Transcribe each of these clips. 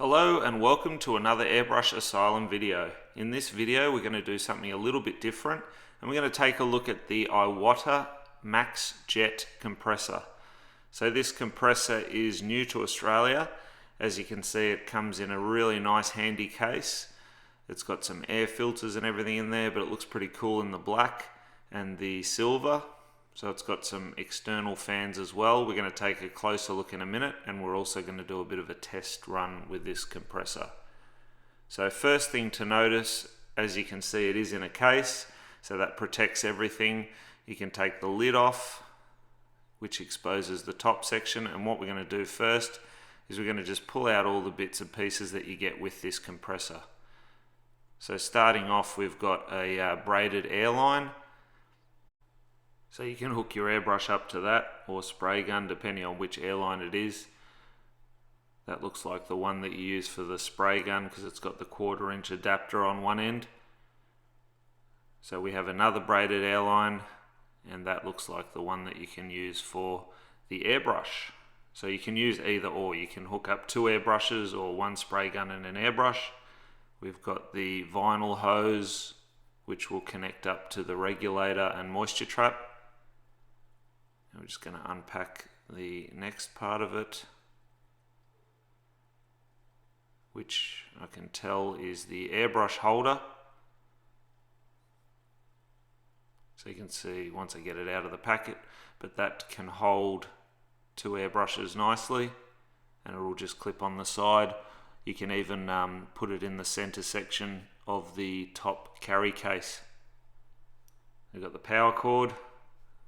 Hello and welcome to another Airbrush Asylum video. In this video we're going to do something a little bit different and we're going to take a look at the Iwata Maxx Jet compressor. So this compressor is new to Australia. As you can see, it comes in a really nice handy case. It's got some air filters and everything in there, but it looks pretty cool in the black and the silver. So it's got some external fans as well. We're going to take a closer look in a minute, and we're also going to do a bit of a test run with this compressor. So first thing to notice, as you can see, it is in a case, so that protects everything. You can take the lid off, which exposes the top section, and what we're going to do first is we're going to just pull out all the bits and pieces that you get with this compressor. So starting off, we've got a braided airline. So you can hook your airbrush up to that, or spray gun, depending on which airline it is. That looks like the one that you use for the spray gun because it's got the 1/4 inch adapter on one end. So we have another braided airline, and that looks like the one that you can use for the airbrush. So you can use either or. You can hook up 2 airbrushes or 1 spray gun and an airbrush. We've got the vinyl hose, which will connect up to the regulator and moisture trap. We're just going to unpack the next part of it, which I can tell is the airbrush holder. So you can see once I get it out of the packet, but that can hold 2 airbrushes nicely, and it will just clip on the side. You can even put it in the center section of the top carry case. We've got the power cord.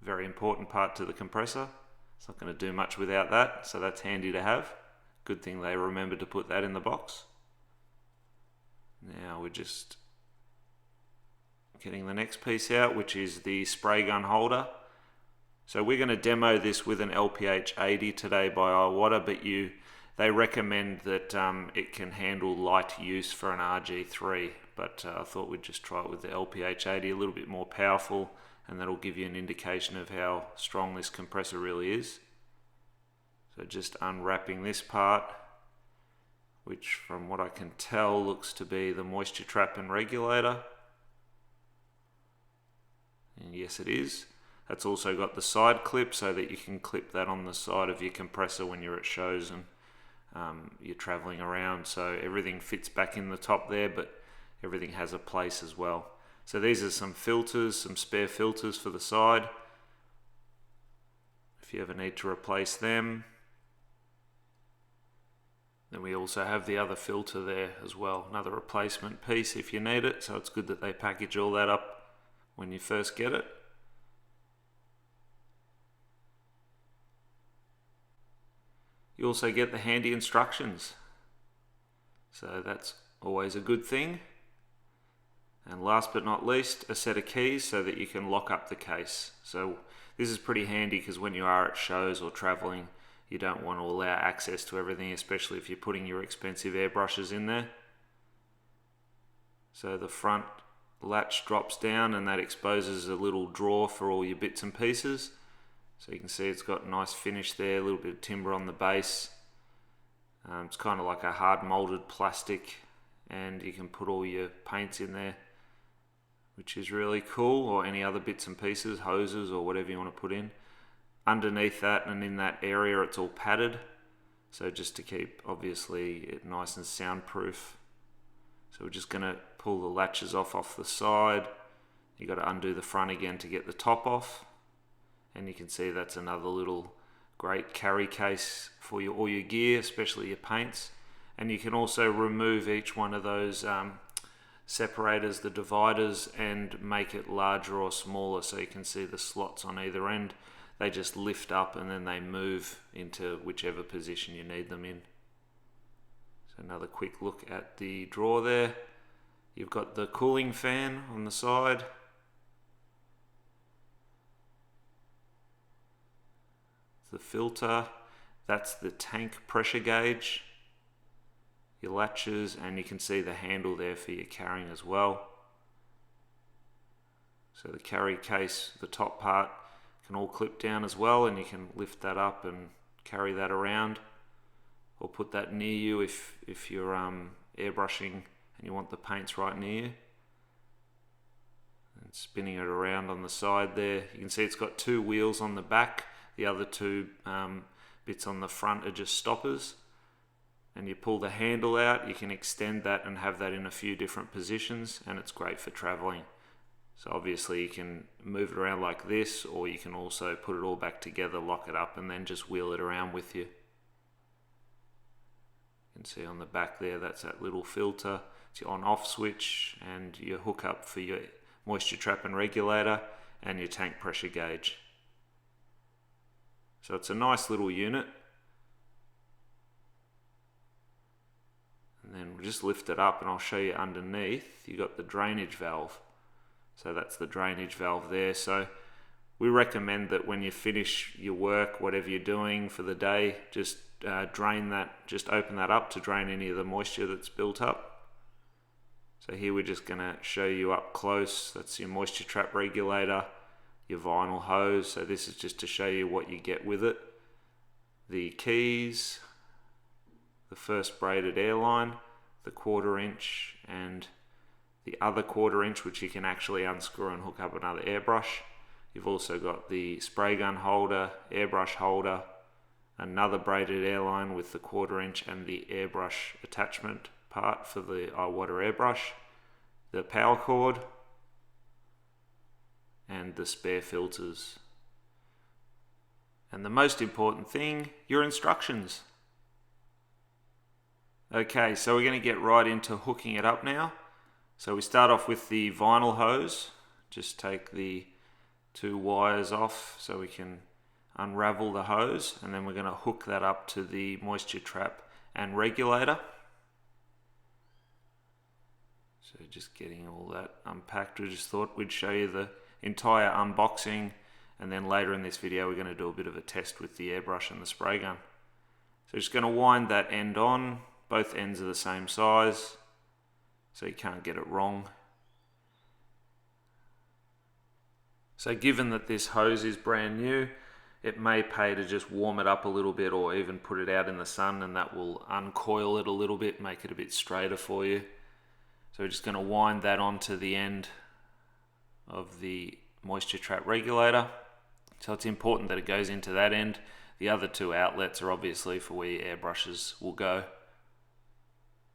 Very important part to the compressor. It's not going to do much without that, so that's handy to have. Good thing they remembered to put that in the box. Now we're just getting the next piece out, which is the spray gun holder. So we're going to demo this with an LPH 80 today by Iwata, but they recommend that it can handle light use for an RG3, but I thought we'd just try it with the LPH 80, a little bit more powerful, and that'll give you an indication of how strong this compressor really is. So just unwrapping this part, which from what I can tell looks to be the moisture trap and regulator. And yes, it is. That's also got the side clip so that you can clip that on the side of your compressor when you're at shows and you're traveling around. So everything fits back in the top there, but everything has a place as well. So these are some filters, some spare filters for the side, if you ever need to replace them. Then we also have the other filter there as well, another replacement piece if you need it, so it's good that they package all that up when you first get it. You also get the handy instructions, so that's always a good thing. And last but not least, a set of keys so that you can lock up the case. So this is pretty handy because when you are at shows or traveling, you don't want to allow access to everything, especially if you're putting your expensive airbrushes in there. So the front latch drops down and that exposes a little drawer for all your bits and pieces. So you can see it's got a nice finish there, a little bit of timber on the base. It's kind of like a hard molded plastic, and you can put all your paints in there, which is really cool, or any other bits and pieces, hoses or whatever you want to put in. Underneath that and in that area it's all padded, so just to keep obviously it nice and soundproof. So we're just going to pull the latches off the side. You got to undo the front again to get the top off, and you can see that's another little great carry case for all your gear, especially your paints. And you can also remove each one of those separators, the dividers, and make it larger or smaller, so you can see the slots on either end. They just lift up and then they move into whichever position you need them in. So another quick look at the drawer there. You've got the cooling fan on the side. The filter, that's the tank pressure gauge. Your latches, and you can see the handle there for your carrying as well. So the carry case, the top part, can all clip down as well, and you can lift that up and carry that around. or put that near you if you're airbrushing and you want the paints right near you. And spinning it around on the side there, you can see it's got two wheels on the back. The other two bits on the front are just stoppers. And you pull the handle out, you can extend that and have that in a few different positions, and it's great for traveling. So obviously you can move it around like this, or you can also put it all back together, lock it up, and then just wheel it around with you. You can see on the back there, that's that little filter. It's your on-off switch and your hookup for your moisture trap and regulator and your tank pressure gauge. So it's a nice little unit. And then we'll just lift it up and I'll show you underneath. You've got the drainage valve. So that's the drainage valve there. So we recommend that when you finish your work, whatever you're doing for the day, just drain that, just open that up to drain any of the moisture that's built up. So here we're just going to show you up close. That's your moisture trap regulator, your vinyl hose. So this is just to show you what you get with it. The keys, the first braided airline, the 1/4 inch, and the other 1/4 inch, which you can actually unscrew and hook up another airbrush. You've also got the spray gun holder, airbrush holder, another braided airline with the 1/4 inch and the airbrush attachment part for the Iwata airbrush, the power cord, and the spare filters. And the most important thing, your instructions. Okay, so we're going to get right into hooking it up now. So we start off with the vinyl hose. Just take the two wires off so we can unravel the hose, and then we're going to hook that up to the moisture trap and regulator. So just getting all that unpacked, we just thought we'd show you the entire unboxing, and then later in this video we're going to do a bit of a test with the airbrush and the spray gun. So just going to wind that end on. Both ends are the same size, so you can't get it wrong. So given that this hose is brand new, it may pay to just warm it up a little bit, or even put it out in the sun, and that will uncoil it a little bit, make it a bit straighter for you. So we're just going to wind that onto the end of the moisture trap regulator. So it's important that it goes into that end. The other two outlets are obviously for where your airbrushes will go.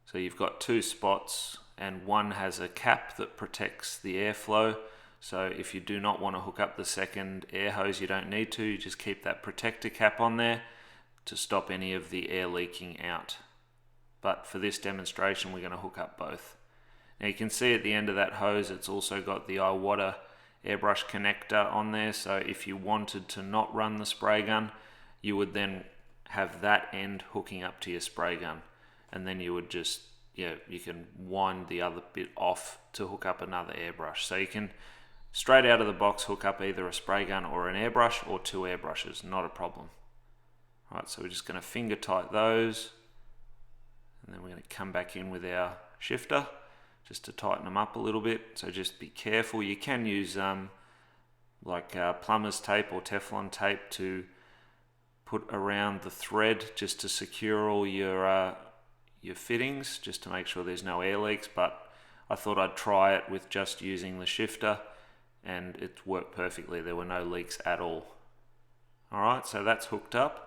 So you've got two spots, and one has a cap that protects the airflow. So if you do not want to hook up the second air hose, you don't need to. You just keep that protector cap on there to stop any of the air leaking out. But for this demonstration, we're going to hook up both. Now you can see at the end of that hose, it's also got the Iwata airbrush connector on there. So if you wanted to not run the spray gun, you would then have that end hooking up to your spray gun. And then you would just, you can wind the other bit off to hook up another airbrush. So you can, straight out of the box, hook up either a spray gun or an airbrush, or two airbrushes, not a problem. All right, so we're just going to finger tight those, and then we're going to come back in with our shifter just to tighten them up a little bit. So just be careful. You can use plumber's tape or Teflon tape to put around the thread just to secure all your fittings, just to make sure there's no air leaks. But I thought I'd try it with just using the shifter, and it worked perfectly. There were no leaks at all. All right, so that's hooked up.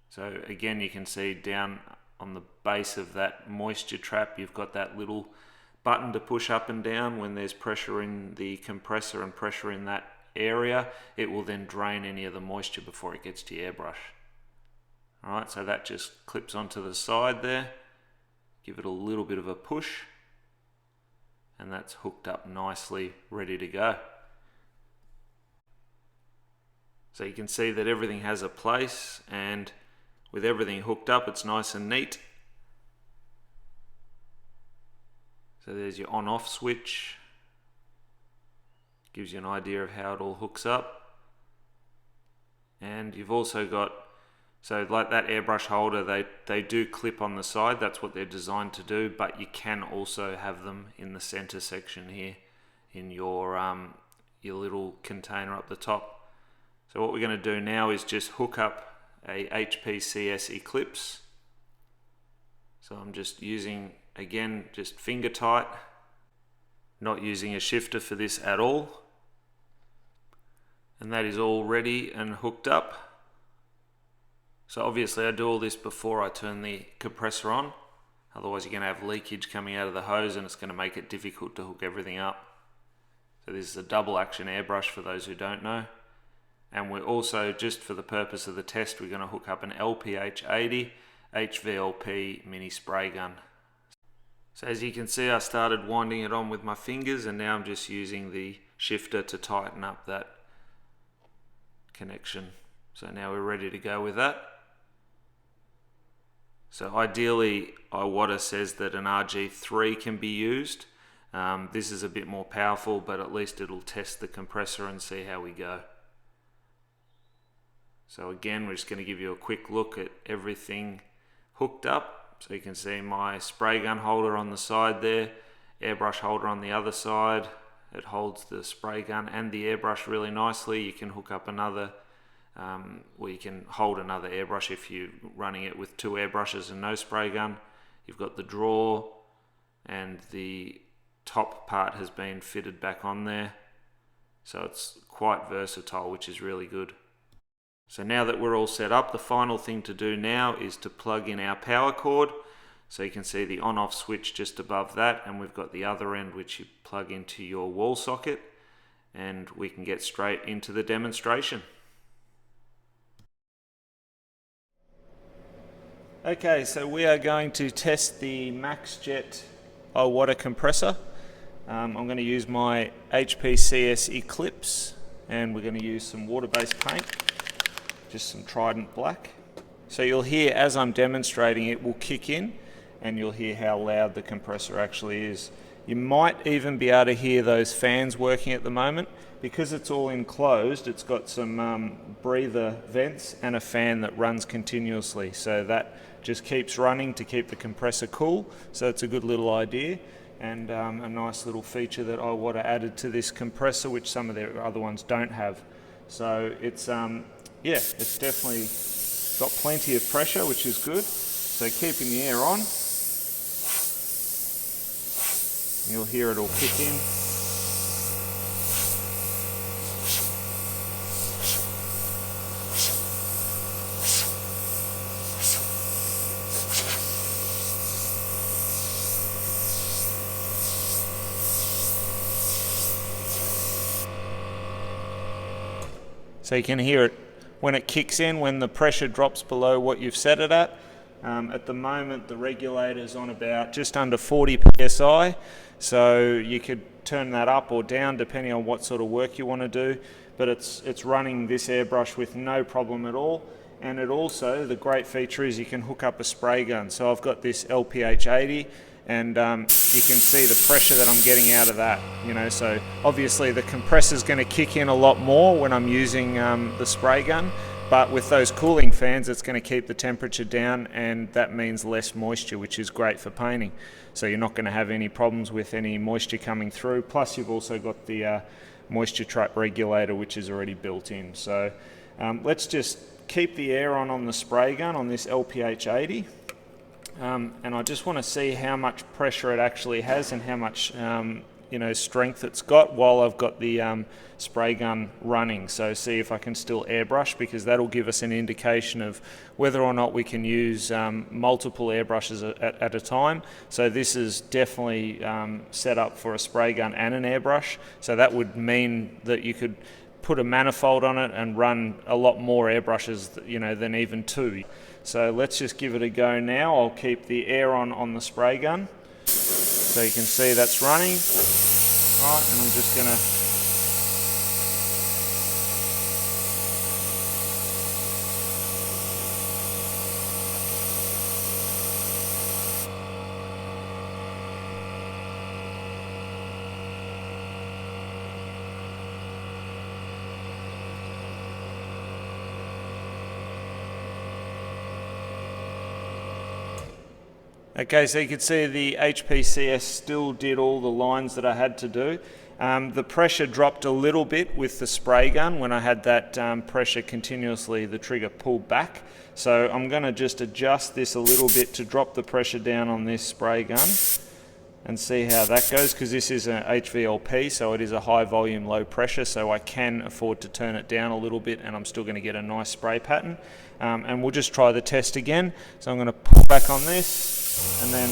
So again, you can see down on the base of that moisture trap, you've got that little button to push up and down when there's pressure in the compressor and pressure in that area. It will then drain any of the moisture before it gets to your airbrush. All right, so that just clips onto the side there. Give it a little bit of a push, and that's hooked up nicely, ready to go. So you can see that everything has a place, and with everything hooked up, it's nice and neat. So there's your on-off switch. Gives you an idea of how it all hooks up. And you've also got, so like that airbrush holder, they do clip on the side. That's what they're designed to do, but you can also have them in the center section here in your little container up the top. So what we're going to do now is just hook up a HPCS Eclipse. So I'm just using, again, just finger tight, not using a shifter for this at all. And that is all ready and hooked up. So obviously I do all this before I turn the compressor on, otherwise you're going to have leakage coming out of the hose and it's going to make it difficult to hook everything up. So this is a double action airbrush for those who don't know. And we're also, just for the purpose of the test, we're going to hook up an LPH80 HVLP mini spray gun. So as you can see, I started winding it on with my fingers, and now I'm just using the shifter to tighten up that connection. So now we're ready to go with that. So ideally, Iwata says that an RG3 can be used. This is a bit more powerful, but at least it'll test the compressor and see how we go. So again, we're just going to give you a quick look at everything hooked up. So you can see my spray gun holder on the side there, airbrush holder on the other side. It holds the spray gun and the airbrush really nicely. You can hook up another, you can hold another airbrush if you're running it with two airbrushes and no spray gun. You've got the drawer, and the top part has been fitted back on there. So it's quite versatile, which is really good. So now that we're all set up, the final thing to do now is to plug in our power cord. So you can see the on-off switch just above that, and we've got the other end which you plug into your wall socket, and we can get straight into the demonstration. Okay, so we are going to test the Maxx Jet Iwata compressor. I'm going to use my HPCS Eclipse, and we're going to use some water-based paint. Just some Trident black. So you'll hear, as I'm demonstrating, it will kick in, and you'll hear how loud the compressor actually is. You might even be able to hear those fans working at the moment. Because it's all enclosed, it's got some breather vents and a fan that runs continuously. So that just keeps running to keep the compressor cool. So it's a good little idea, and a nice little feature that Iwata added to this compressor, which some of their other ones don't have. So it's yeah, it's definitely got plenty of pressure, which is good. So keeping the air on, you'll hear it all kick in. So you can hear it when it kicks in, when the pressure drops below what you've set it at. At the moment, the regulator's on about just under 40 psi, so you could turn that up or down depending on what sort of work you want to do, but it's running this airbrush with no problem at all. And it also, the great feature is you can hook up a spray gun. So I've got this LPH80, and you can see the pressure that I'm getting out of that, so obviously the compressor's going to kick in a lot more when I'm using the spray gun, but with those cooling fans it's going to keep the temperature down, and that means less moisture, which is great for painting. So you're not going to have any problems with any moisture coming through, plus you've also got the moisture trap regulator, which is already built in. So let's just keep the air on the spray gun on this LPH80. And I just want to see how much pressure it actually has and how much strength it's got while I've got the spray gun running. So see if I can still airbrush, because that'll give us an indication of whether or not we can use multiple airbrushes at a time. So this is definitely set up for a spray gun and an airbrush. So that would mean that you could put a manifold on it and run a lot more airbrushes, than even two. So let's just give it a go now. I'll keep the air on the spray gun, so you can see that's running. Right, and I'm just going to Okay, so you can see the HPCS still did all the lines that I had to do, The pressure dropped a little bit with the spray gun when I had that pressure continuously, the trigger pulled back. So I'm going to just adjust this a little bit to drop the pressure down on this spray gun and see how that goes, because this is an HVLP, so it is a high volume, low pressure, so I can afford to turn it down a little bit and I'm still going to get a nice spray pattern. And we'll just try the test again. So I'm going to pull back on this and then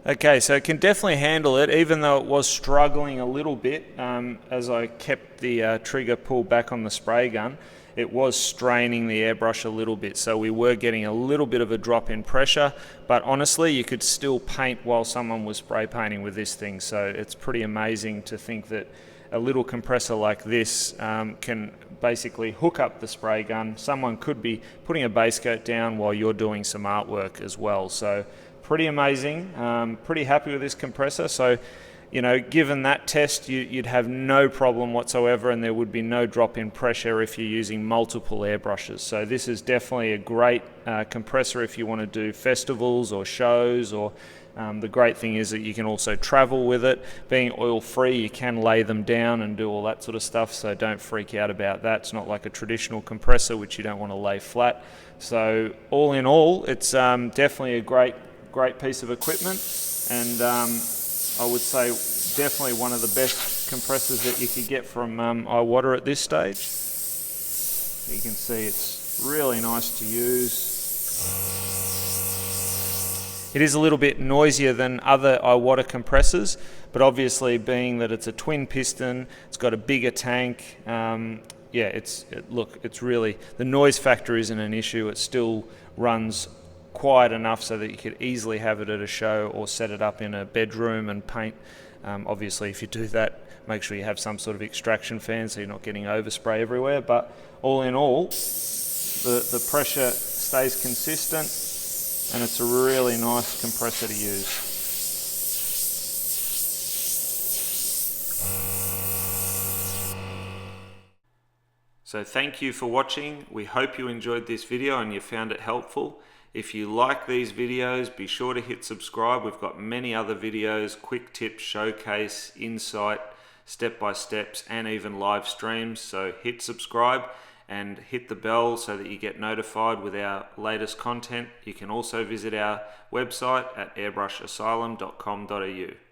okay, so it can definitely handle it, even though it was struggling a little bit as I kept the trigger pulled back on the spray gun. It was straining the airbrush a little bit, so we were getting a little bit of a drop in pressure, but honestly you could still paint while someone was spray painting with this thing, so it's pretty amazing to think that a little compressor like this can basically hook up the spray gun. Someone could be putting a base coat down while you're doing some artwork as well, so pretty amazing. Pretty happy with this compressor. So, you know, given that test, you'd have no problem whatsoever, and there would be no drop in pressure if you're using multiple airbrushes. So this is definitely a great compressor if you want to do festivals or shows, or the great thing is that you can also travel with it. Being oil free, you can lay them down and do all that sort of stuff, so don't freak out about that. It's not like a traditional compressor which you don't want to lay flat. So all in all, it's definitely a great piece of equipment, and I would say definitely one of the best compressors that you could get from Iwata at this stage. You can see it's really nice to use. It is a little bit noisier than other Iwata compressors, but obviously being that it's a twin piston, it's got a bigger tank, it's really, the noise factor isn't an issue. It still runs quiet enough so that you could easily have it at a show or set it up in a bedroom and paint. Obviously if you do that, make sure you have some sort of extraction fan so you're not getting overspray everywhere, but all in all, the pressure stays consistent and it's a really nice compressor to use. So thank you for watching. We hope you enjoyed this video and you found it helpful. If you like these videos, be sure to hit subscribe. We've got many other videos, quick tips, showcase, insight, step-by-steps, and even live streams. So hit subscribe and hit the bell so that you get notified with our latest content. You can also visit our website at airbrushisylum.com.au.